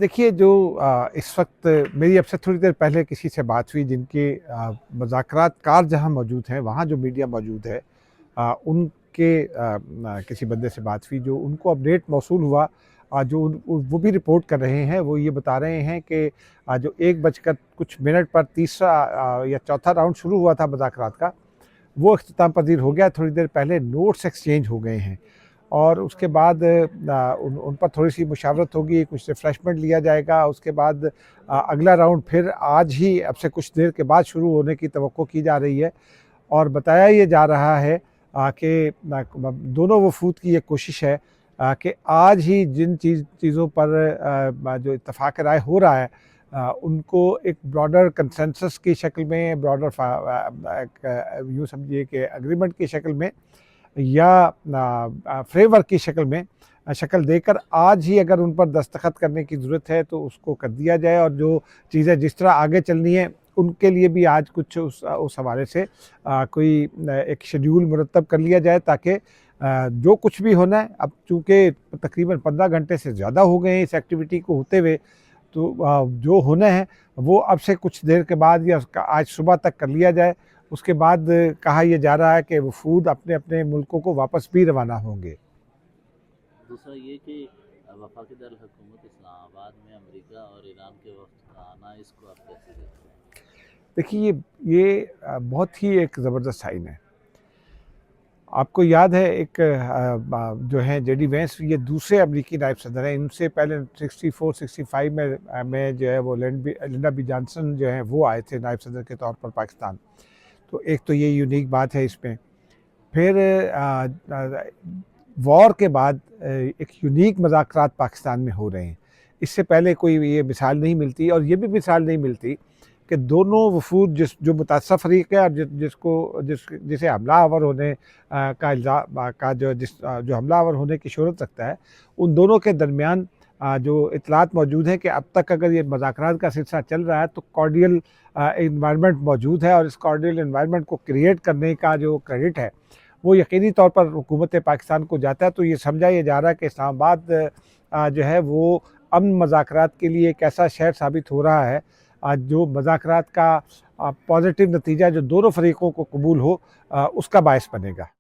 देखिए जो इस वक्त मेरी अब से थोड़ी देर पहले किसी से बात हुई जिनके मुज़ाकरात कार जहाँ मौजूद हैं वहाँ जो मीडिया मौजूद है, उनके किसी बंदे से बात हुई जो उनको अपडेट मौसूल हुआ। वो भी रिपोर्ट कर रहे हैं, वो ये बता रहे हैं कि जो 1 बजकर कुछ मिनट पर तीसरा या चौथा राउंड शुरू हुआ था मुज़ाकरात का, वो इख्तिताम पज़ीर हो गया। थोड़ी देर पहले नोट्स एक्सचेंज हो गए हैं और उसके बाद उन पर थोड़ी-सी मुशावरत होगी, कुछ रिफ्रेशमेंट लिया जाएगा। उसके बाद अगला राउंड फिर आज ही अब से कुछ देर के बाद शुरू होने की तवक्को की जा रही है और बताया ये जा रहा है कि दोनों वफ़ूद की ये कोशिश है कि आज ही जिन चीज़ों पर जो इत्तफ़ाक़ राय हो रहा है, उनको एक ब्रॉडर कंसेंसस की शक्ल में, यूँ समझिए कि एग्रीमेंट की शक्ल में या फ्रेमवर्क की शक्ल में शक्ल देकर आज ही अगर उन पर दस्तखत करने की ज़रूरत है तो उसको कर दिया जाए और जो चीज़ें जिस तरह आगे चलनी है उनके लिए भी आज कुछ उस हवाले से कोई एक शेड्यूल मुरतब कर लिया जाए ताकि जो कुछ भी होना है, अब चूँकि तकरीबन 15 घंटे से ज़्यादा हो गए हैं इस एक्टिविटी को होते हुए, तो जो होना है वो अब से कुछ देर के बाद या आज सुबह तक कर लिया जाए। उसके बाद कहा यह जा रहा है कि वफ़ूद अपने-अपने मुल्कों को वापस भी रवाना होंगे। दूसरा ये कि वफ़ाक़ी दारुल-हुकूमत इस्लामाबाद में अमेरिका और ईरान के वफ़द का आना, इसको आप कैसे देखते हैं? देखिए ये बहुत ही एक ज़बरदस्त साइन है। आपको याद है एक जो है जेडी वेंस, ये दूसरे अमेरिकी नायब सदर हैं। इनसे पहले 64-65 में जो है वो लिंडा बी जॉनसन जो हैं वो आए थे नायब सदर के तौर पर पाकिस्तान। तो एक तो ये यूनिक बात है इसमें। फिर वॉर के बाद एक यूनिक मुज़ाकरात पाकिस्तान में हो रहे हैं। इससे पहले कोई ये मिसाल नहीं मिलती और ये भी मिसाल नहीं मिलती कि दोनों वफ़ूद जो मुतासर फ़रीक़ है और जिसे हमला-आवर होने का जो हमला-आवर होने की शोहरत रखता है, उन दोनों के दरमियान जो इत्तलात मौजूद हैं कि अब तक अगर ये मुज़ाकरात का सिलसिला चल रहा है तो कॉर्डियल एनवायरनमेंट मौजूद है और इस कॉर्डियल एनवायरनमेंट को क्रिएट करने का जो क्रेडिट है वो यकीनी तौर पर हुकूमत पाकिस्तान को जाता है। तो ये समझा ये जा रहा है कि इस्लामाबाद जो है वो अमन मुज़ाकरात के लिए एक ऐसा शहर साबित हो रहा है जो मुज़ाकरात का पॉज़िटिव नतीजा जो दोनों फ़रीक़ों को कबूल हो, उसका बायस बनेगा।